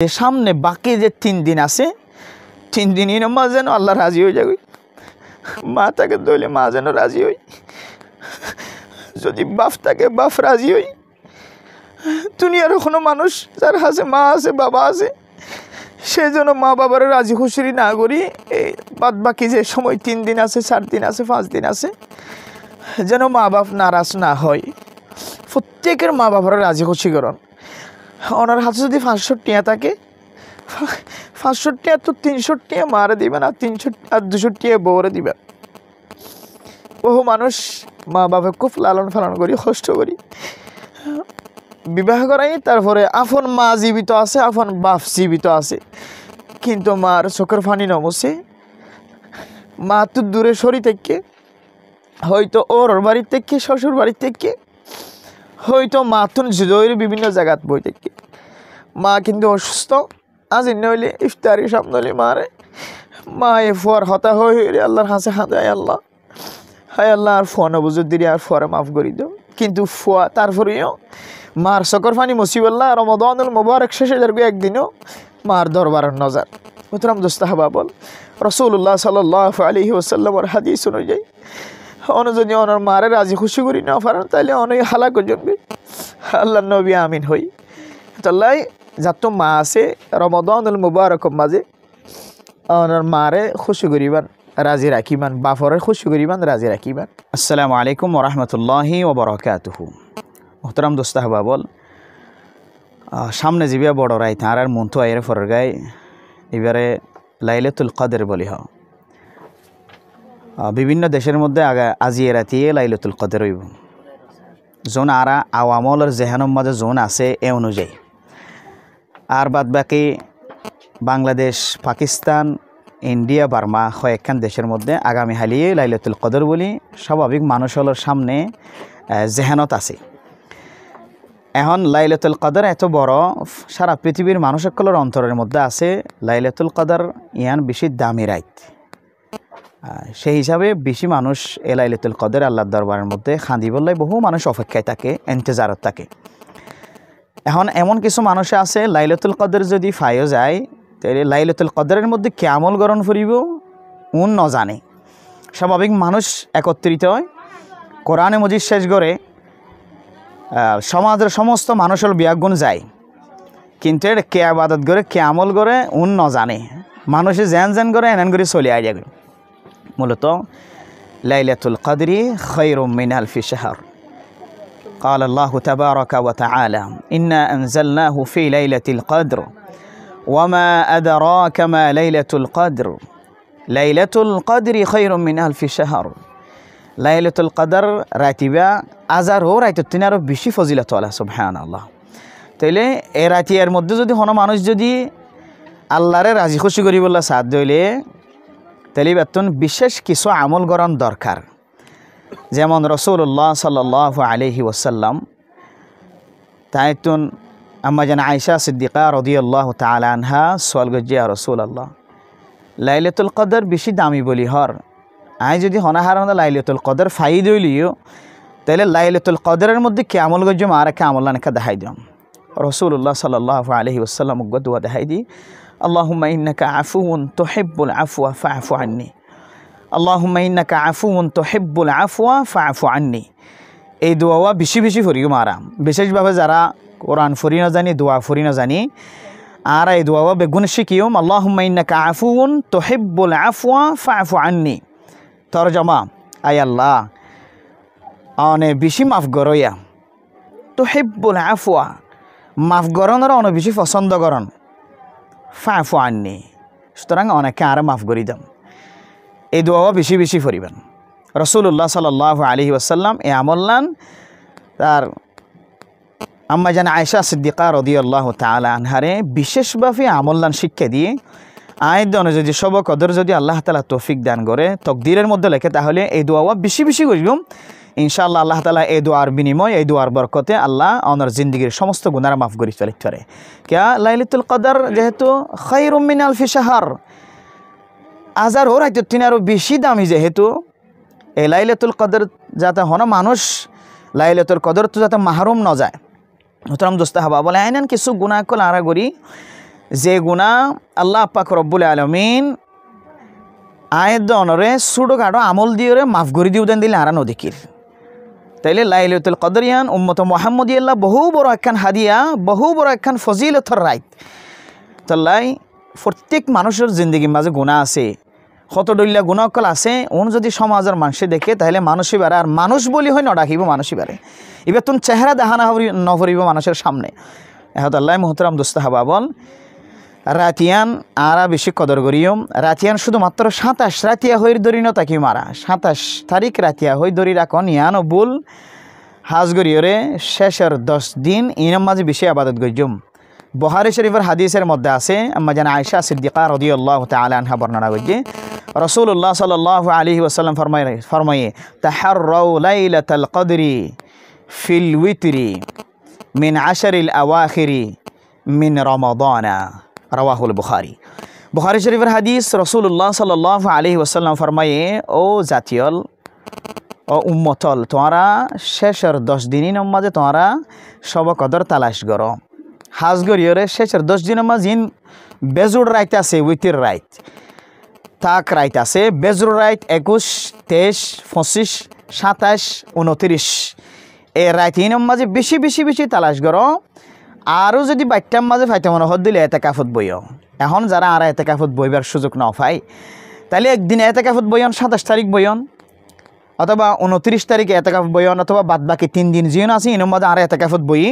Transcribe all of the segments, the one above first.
সামনে বাকি যে 3 দিন আছে 3 দিনই মা যেন আল্লাহ রাজি হয়ে যাবে। মা তাকে দইলে মা যেন রাজি হই, যদি বাপ তাকে বাপ রাজি হই। দুনিয়ার কোনো মানুষ যার হাতে মা আছে বাবা আছে সেই জন্য মা বাবার রাজি খুশি না করি এই বাদ বাকি যে সময় 3 দিন আছে 4 দিন আছে 5 দিন আছে যেন মা বাপ নারাজ না হয়। প্রত্যেকের মা বাবার রাজি খুশি করুন। ওনার হাতে যদি 500 টাকা থাকে 500 টাকা তো 300 টাকা মারে দিবেন আর 300 আর 200 টাকা বউরে দিবেন। বহু মানুষ মা বাবা খুব লালন পালন করি কষ্ট করি বিবাহ করাই, তারপরে আপন মা জীবিত আছে আপন বাপ জীবিত আছে কিন্তু মার চোখের পানি নমছে। মা তো দূরে সরি থেকে হয়তো ওর বাড়ির থেকে শ্বশুর বাড়ির থেকে হয়তো মা তো জয়ের বিভিন্ন জায়গাত বই থেকে মা কিন্তু অসুস্থ। আজ নইলে ইফতারি সামনে হলে মারে মা এ ফুয়ার হতা হয়ে আল্লাহর হাসে হাতায় আল্লাহ হায় আল্লাহ আর ফুয়া নবুজুর দিলে আর ফুয়ারে মাফ করি দাও। কিন্তু ফুয়া তারপরেও মার চকর ফানি মুসিবল্লাহ রমাদানুল মুবারক শেষে যারগো একদিনও মার দরবারের নজর। মোহতারাম দোস্ত হাবাবল রাসূলুল্লাহ সাল্লাল্লাহু আলাইহি ওয়াসাল্লামের হাদিস অনুযায়ী যদি ওনার মারে রাজি খুশি করি না পারেন তাহলে অনেক হালাক জমবে। আল্লাহ নবী আমিন হই। তাল্লাই যাত মা আছে রমাদানুল মুবারক মাঝে ওনার মারে খুশি করিবান রাজি রাখিবান, বাপরে খুশি করিবান রাজি রাখিবান। আসসালামু আলাইকুম ওয়া রাহমাতুল্লাহি ওয়া বারাকাতুহু। মোহতারাম দোস্ত হাবাবল সামনে যাবিয়া বড় রাই তার আর মন তো আইরে ফরের গায়ে এবারে লাইলাতুল কদর বলি হ। বিভিন্ন দেশের মধ্যে আজিয়ে রাতিয়ে লাইলাতুল কদর হইব। জোন আরা আওয়ামলের জেহানের মাঝে জোন আছে এ অনুযায়ী। আর বাদ বাকি বাংলাদেশ পাকিস্তান ইন্ডিয়া বার্মা কয়েকখান দেশের মধ্যে আগামী হালিয়ে লাইলাতুল কদর বলি স্বাভাবিক মানুষের সামনে জেহানত আছে। এখন লাইলাতুল কদর এত বড় সারা পৃথিবীর মানুষ সকলের অন্তরের মধ্যে আছে। লাইলাতুল কদর ইয়ান বেশি দামি রাইত, সেই হিসাবে বেশি মানুষ এ লাইলাতুল কদর আল্লাহর দরবারের মধ্যে খাঁদি বললে বহু মানুষ অপেক্ষায় থাকে, ইন্তজারত থাকে। এখন এমন কিছু মানুষ আছে লাইলাতুল কদর যদি ফাইও যায় তাহলে লাইলাতুল কদরের মধ্যে কে আমল গ্রহণ করিব উন ন জানে। স্বাভাবিক মানুষ একত্রিত হয় কোরআনে মজিদ শেষ করে সমাজের সমস্ত মানুষের বিয়াগুণ যায়, কিন্তু কে আবাদত করে কে আমল করে উন ন জানে। মানুষে জেন জেন করে এন করে চলে আই যাবে। মূলত লাইলাতুল কদরি খায়রুম মিন আলফি শাহর। قال الله تبارك وتعالى إنا أنزلناه في ليلة القدر وما أدراك ما ليلة القدر ليلة القدر خير من ألف شهر। লাইলাতুল কদর রাতিবা আজার হো রাইত তিনার বেশি ফজিলত আল্লাহ সুবহানাল্লাহ। তাইলে এ রাতিয়ার মধ্যে যদি কোনো মানুষ যদি আল্লাহরে রাজি খুশি করি বললা সাথ দইলে তাহলে বেতন বিশেষ কিছু আমল গরণ দরকার। যেমন রাসূলুল্লাহ সাল্লাল্লাহু আলাইহি ওয়াসাল্লাম তাইতুন আম্মা জান আয়েশা সিদ্দিকা রাদিয়াল্লাহু তাআলা আনহা সওয়াল গজি ইয়া রাসূলুল্লাহ লাইলাতুল কদর বেশি দামি বলি হর আই যদি হনাহারণ লাইলাতুল কদর ফাইদ হইলিও তাহলে লাইলাতুল কদরের মধ্যে কে আমল গজি মারা কে আমল নাকা দেখাই দিম। রাসূলুল্লাহ সাল্লাল্লাহু আলাইহি ওয়াসাল্লাম গদুয়া দেখাই দি আল্লাহুম্মা ইন্নাকা আফুউন তুহিব্বুল আফওয়া ফাআফু আন্নী আল্লাহুম্মা ইন্নাকা আফুউন তুহিব্বুল আফওয়া ফাআফু আন্নী। এই দোয়া বেশি বেশি ফরিও মারা, বিশেষভাবে যারা কোরআন ফরি না জানি দোয়া ফরি না জানি আর এই দোয়া বেগুন শিখিও আল্লাহুম্মা ইন্নাকা আফুউন তুহিব্বুল আফওয়া ফাআফু আন্নী। তরজমা আয় আল্লাহ অনে বেশি মাফ গরইয়া তুহিব্বুল আফওয়া মাফ গরনের অনেক বেশি পছন্দ করন ফাআফু আন্নী সুতরাং অনেকে আর মাফ করি দাম। এই দোয়া বেশি বেশি ফরিবেন। রাসূলুল্লাহ সাল্লাল্লাহু আলাইহি ওয়াসাল্লাম এ আমলান তার আম্মা জান আয়েশা সিদ্দিকা রাদিয়াল্লাহু তাআলা আনহারে বিশেষভাবে আমলান শিক্ষা দিয়ে আয়াত অনুযায়ী সব কদর যদি আল্লাহ তাআলা তৌফিক দান করে তকদিরের মধ্যে লেখে তাহলে এই দোয়া বেশি বেশি করিব ইনশাআল্লাহ। আল্লাহ তাআলা এই দোয়ার বিনিময় এই দোয়ার বরকতে আল্লাহ ওনার জিন্দেগীর সমস্ত গুনাহ মাফ করে ফেলতে পারে। কিয়া লাইলাতুল কদর যেহেতু খায়রুম মিন আলফি শাহর আজার হো রাইত তিনারও বেশি দামি যেহেতু এই লাইলাতুল কদর যাতে হন মানুষ লাইলাতুল কদর তো যাতে মাহরুম ন যায়। মোহতারাম দোস্ত হাবা বলে আইনান কিছু গুনাহ কল আরা করি যে গুণা আল্লাহ পাক রব্বুল আলমিন আয়ের অনরে ছোটোখাটো আমল দিয়ে মাফ করে দিও দেন দিলে আর নদীকির তাইলে লাইলাতুল কদর ইয়ান উম্মত মুহাম্মদিয়াল্লাহ বহু বড় একখান হাদিয়া, বহু বড় একখান ফজিলতর রাইত। তাল্লাই প্রত্যেক মানুষের জিন্দগির মাঝে গুণা আছে, কত ডইলা গুণা অকল আছে। ওন যদি সমাজের মানুষে দেখে তাহলে মানুষই বাড়ে, আর মানুষ বলি হয় নডাকিব মানুষই বাড়ে। এবার তুমি চেহারা দেখা নভরিব মানুষের সামনে। এহতাল্লাহ মোহতরাম দোস্তাহাবা বল রাতিয়ান আরা বেশি কদর করিও। রাতিয়ান শুধুমাত্র 27 রাতিয়া হইর দরি ন তাকি মারা 27 তারিখ রাতিয়া হই দরি রাখন ইয়ান ও বুল হাজ গরিয়রে শেষের 10 দিন ইনাম মাঝে বেশি আবাদত গজ্জুম। বুখারী শরীফের হাদিসের মধ্যে আছে আম্মা জান আয়েশা সিদ্দিকা রাদিয়াল্লাহু তাআলা আনহা বর্ণনা করছে রাসূলুল্লাহ সাল্লাল্লাহু আলাইহি ওয়াসাল্লাম ফরমায়ে তাহাররাউ লাইলাতাল কদরি ফিল উইতরি মিন আশরিল আওয়াখিরি মিন রমাদানা রাওয়াহুল বুখারী। বুখারী শরীফের হাদিস রাসূলুল্লাহ সাল্লাল্লাহু আলাইহি ওয়াসাল্লাম ফরমায়ে ও জাতিয়ল ও উম্মতল তোমরা শেষের 10 দিনের মাঝে তোমরা সব কদর তালাশ করো। হাজ গরিয়রে শেষের 10 দিনের মাঝে বেজুড় রাইত আছে, উইতির রাইত তাক রাইত আছে। বেজুড় রাইত 21, 23, 25, 27, 29 এই রাইত ইনের মাঝে বেশি বেশি বেশি তালাশ করো। আরও যদি বাইকটার মাঝে ফাইতে মনে হত দিলে এতেকাফত বইও। এখন যারা আর এতেকাফত বইবার সুযোগ না পাই তাহলে একদিন এতেকাফত বইয়ন 27 তারিখ বইয়ন, অথবা 29 তারিখে এতেকাফত বইয়ন, অথবা বাদ বাকি 3 দিন জিয়ন আছে ইনের মাঝে আর এতেকাফত বই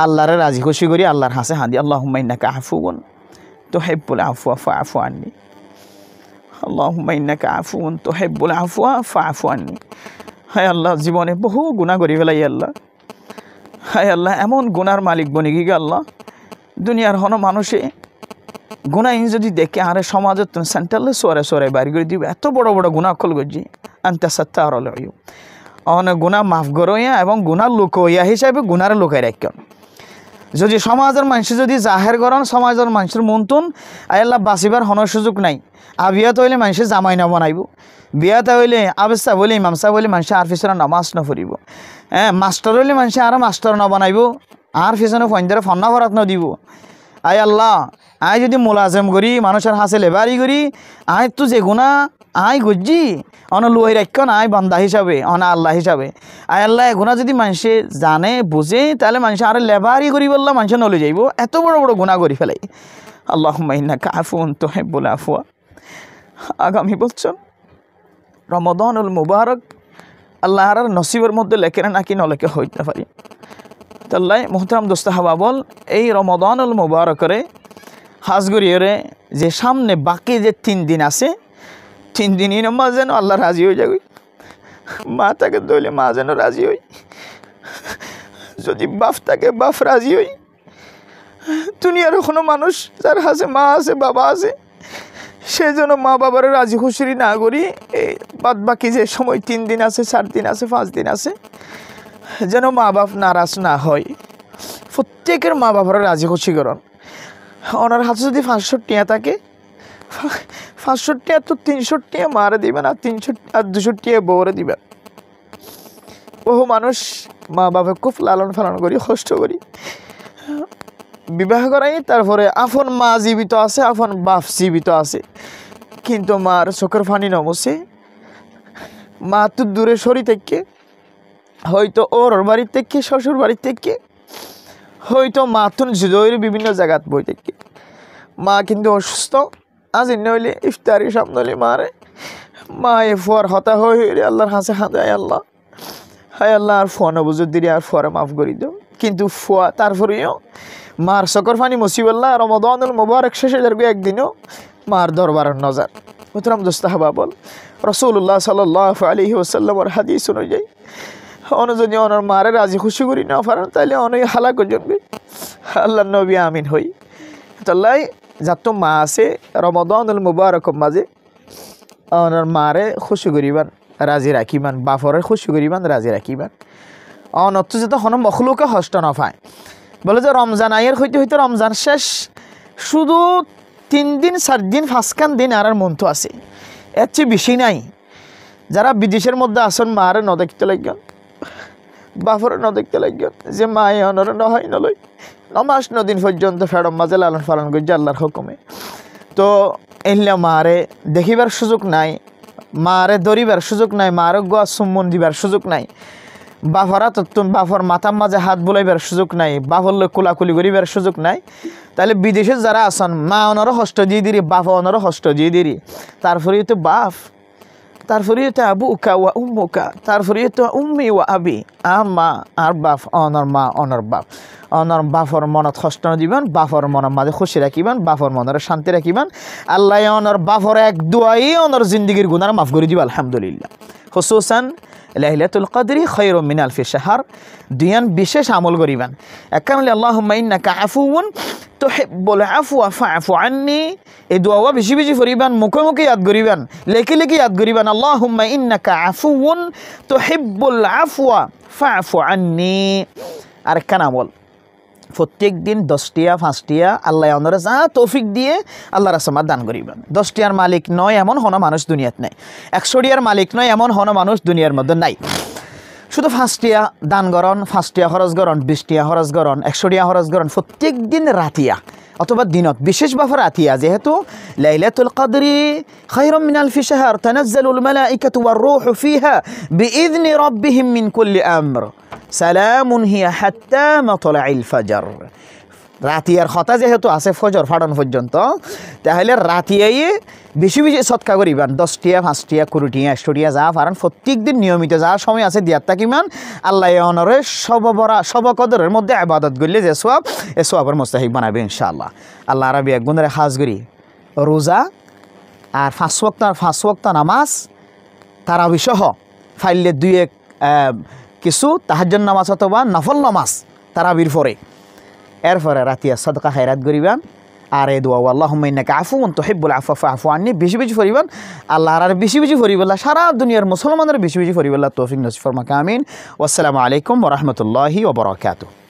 আল্লাহরে রাজি খুশি করি আল্লাহর হাসে হাঁদি আল্লাহুম্মা ইন্নাকা আফুউন তুহিব্বুল আফওয়া ফাআফু আন্নি, আল্লাহুম্মা ইন্নাকা আফুউন তুহিব্বুল আফওয়া ফাআফু আন্নি। হায় আল্লাহ জীবনে বহু গুনাহ করি ফেলাই আল্লাহ। হায় আল্লাহ এমন গুনার মালিক বনি গিয়ে আল্লাহ দুনিয়ার হন মানুষে গুনাহীন যদি দেখে আরে সমাজের তুমি সেন্টারলে সোয়ারে সোয়ারে বাড়ি করে দিবে। এত বড় বড় গুনাহ খোল গজি আনতা সাত্তারুল আয়ুব অনেক গুনাহ মাফ করইয়া এবং গুনাহ লুকইয়া হিসাবে গুনারে লুকাই রাখেন। যদি সমাজের মানুষ যদি জাহের করেন সমাজের মানুষের মনতুন আল্লাহ বাঁচিবার হন সুযোগ নাই। আবিয়াত হইলে মানুষে জামাই না বানাইব, বিয়াতে হইলে আবেসা বলে ইমামসা বলে মানুষে আর পিছনে নামাজ ন ফুরিব। মাস্টার হইলে মানুষে আর মাস্টার ন বানাইব, আর পিছনে ফোনদারে ফন্না ভরাত ন দিব। আয় আল্লাহ আয় যদি মোলাজম করি মানুষের হাসে লেবারি করি আয় তো যে গুণা আয় গজ্জি অন লুহাই রাখন আয় বান্দা হিসাবে অনা আল্লাহ হিসাবে। আয় আল্লাহ এগুনা যদি মানুষে জানে বুঝে তাহলে মানুষ আর লেবারি করি বললা মানুষ নলে যাইব। এত বড় বড় গুণা করি ফেলাই। আল্লাহুম্মা ইন্নাকা আফুউন তুহিব্বুল আফওয়া। আগামী বছর রমাদানুল মুবারক আল্লাহর নসিবের মধ্যে লেখে নাকি নলেখে হইতে পারি। তাল্লাই মোহতারাম দোস্তাহাবা বল এই রমাদানুল মুবারকরে হাজ গরিয়রে যে সামনে বাকি যে 3 দিন আছে 3 দিনই নামাজ যেন আল্লাহ রাজি হয়ে যাবে। মা তাকে দইলে মা যেন রাজি হই, যদি বাপ তাকে বাপ রাজি হই। দুনিয়ার কোনো মানুষ যার হাসে মা আছে বাবা আছে সে যেন মা বাবার রাজি খুশি না করি এই বাদ বাকি যে সময় 3 দিন আছে 4 দিন আছে 5 দিন আছে যেন মা বাপ নারাজ না হয়। প্রত্যেকের মা বাবার রাজি খুশি করন। ওনার হাতে যদি 500 টাকা থাকে 500 টাকা তো 300 টাকা মারে দিবেন আর 200 টাকা বউরে দিবেন। বহু মানুষ মা বাবা খুব লালন পালন করি কষ্ট করি বিবাহ করাই, তারপরে আপন মা জীবিত আছে আপন বাপ জীবিত আছে কিন্তু মার চোখের পানি নমসে। মা তো দূরে সরি থেকে হয়তো ওর বাড়ির থেকে শ্বশুর বাড়ির থেকে হয়তো মা তো জুদয়ের বিভিন্ন জায়গাত বই থেকে। মা কিন্তু অসুস্থ আজ নইলে ইফতারি সামনে মারে মা এ ফুয়ার হতা হয়ে আল্লাহর হাসে হাঁদায় আল্লাহ হায় আল্লাহ আর ফুয়া নবুজুর দিলে আর ফুয়ারে মাফ করি দাও। কিন্তু ফুয়া তারপরেও মার চকর ফানি মুসিবল্লাহ রমাদানুল মুবারক শেষে যারগো একদিনও মার দরবারের নজর। মোহতারাম দোস্তাহাবা বল রাসূলুল্লাহ সাল্লাল্লাহু আলাইহি ওয়াসাল্লামের হাদিস অনুযায়ী যদি ওনার মারে রাজি খুশি করি না পারেন তাহলে অনেক হালাক জন্মে আল্লাহ নবী আমিন হই। তাল্লাই যাত মা আছে রমাদানুল মুবারক মাঝে ওনার মারে খুশি করিবান রাজি রাখিবান, বাপরে খুশি করিবান রাজি রাখিবান। অনর্থ যাতে হন মখলুকে হষ্ট না পায়। বলে যে রমজান আয়ের হইতে হইতে রমজান শেষ শুধু 3 দিন 4 দিন 5 দিন আর মন তো আছে, এর চেয়ে বেশি নাই। যারা বিদেশের মধ্যে আসন মারে ন দেখতে লাগবেন বাপরে ন দেখতে লাগবেন যে মায়ে অনরে নহয় নলয় মাস 9 দিন পর্যন্ত ফেরম মাঝে লালন পালন করছে আল্লাহর হুকুমে। তো এলে মারে দেখিবার সুযোগ নাই, মারে ধরিবার সুযোগ নাই, মারে গোয়া চুম্বন দিবার সুযোগ নাই, বাফরা তত্তুন বাফর মাথার মাঝে হাত বুলাইবার সুযোগ নাই, বাফর লোক কোলাকুলি করিবার সুযোগ নাই। তাহলে বিদেশে যারা আছেন মা অনারও হষ্ট দিয়ে দিরি, বাপ অনারও হষ্ট দিয়ে দিরি, তারপরে তো বাপ, তারপরে তো আবু উকা ওয়া উম্মুকা, তারপরে তো উম্মি ওয়া আবি, আর মা আর বাপ, অনর মা অনর বাপ, অনর বাপর মনত কষ্ট দিবেন, বাপর মনের মাঝে খুশি রাখিবেন, বাপর মনের শান্তি রাখিবেন। আল্লাহ অনর বাপর এক দুয়াই অনর জিন্দগির গুনার মাফ করে দিব আলহামদুলিল্লাহ। খুসুসান লাইলাতুল কদরি খায়রুম মিন আলফি শাহর, দুইয়ান বিশেষ আমল করিবেন। একখান হলে আল্লাহুম্মা ইন্নাকা আফুউন তুহিব্বুল আফওয়া ফাআফু আন্নি, এই দোয়া বেশি বেশি করিবেন, মুখে মুখে ইয়াদ করিবেন, লেখে লেখে ইয়াদ করিবেন। আল্লাহুম্মা ইন্নাকা আফুউন তুহিব্বুল আফওয়া ফাআফু আন্নি। আরেকখান আমল, প্রত্যেক দিন 10 টিয়া 5 টিয়া আল্লাহ অনরে যা তৌফিক দিয়ে আল্লাহর রাসমাত দান করিবেন। 10 টিয়ার মালিক নয় এমন হন মানুষ দুনিয়াত নাই, 100 টিয়ার মালিক নয় এমন হন মানুষ দুনিয়ার মধ্যে নাই। শুধু 5 টিয়া দান করন, 5 টিয়া খরচ করন, 20 টিয়া খরচ করন, 100 টিয়া খরচ করন, প্রত্যেক দিন রাতিয়া অথবা দিনত, বিশেষভাবে রাতিয়া, যেহেতু লাইলাতুল কদরি খায়রুম মিন আলফি শাহর তানাজ্জালুল মালাইকাতু ওয়ার রূহু ফিহা বিইذনি রাব্বিহিম মিন কুল্লি আমর সালামুন হিয়া হাত্তা মাতলাইল ফাজর। রাতিয়ার কথা যেহেতু আছে ফজর ফাটানো পর্যন্ত, তাহলে রাতিয়াই বেশি বেশি সৎকা করিবেন। 10 টিয়া 5 টিয়া 20 টিয়া 100 টিয়া যা পারেন প্রত্যেক দিন নিয়মিত যা সময় আছে দিয়ার তাকিমান আল্লাহ অনরে সব কদরের মধ্যে ইবাদত করলে যে সওয়াব, এ সওয়াবের মুস্তাহিক বানাবে ইনশাআল্লাহ। আল্লাহ রাব্বি এক গুণের খাস করি রোজা আর 5 ওয়াক্ত নামাজ তারাবি সহ ফাইলে 2-1 কিছু তাহাজ্জুদ নামাজ অথবা নফল নামাজ তারাবির পরে, এরপরে রাতিয়া সাদকা খায়রাত করিবেন। আর এই দোয়া আল্লাহুম্মা ইন্নাকা আফুউন তুহিব্বুল আফওয়া ফাআফু আন্নি বেশি বেশি পড়িবেন। আল্লাহ আর বেশি বেশি পড়িবেন, সারা দুনিয়ার মুসলমানদের বেশি বেশি পড়িবেন। তৌফিক নসিব ফরমাক আমিন। ওয়াসসালামু আলাইকুম ওয়া রাহমাতুল্লাহি ওয়া বারাকাতুহু।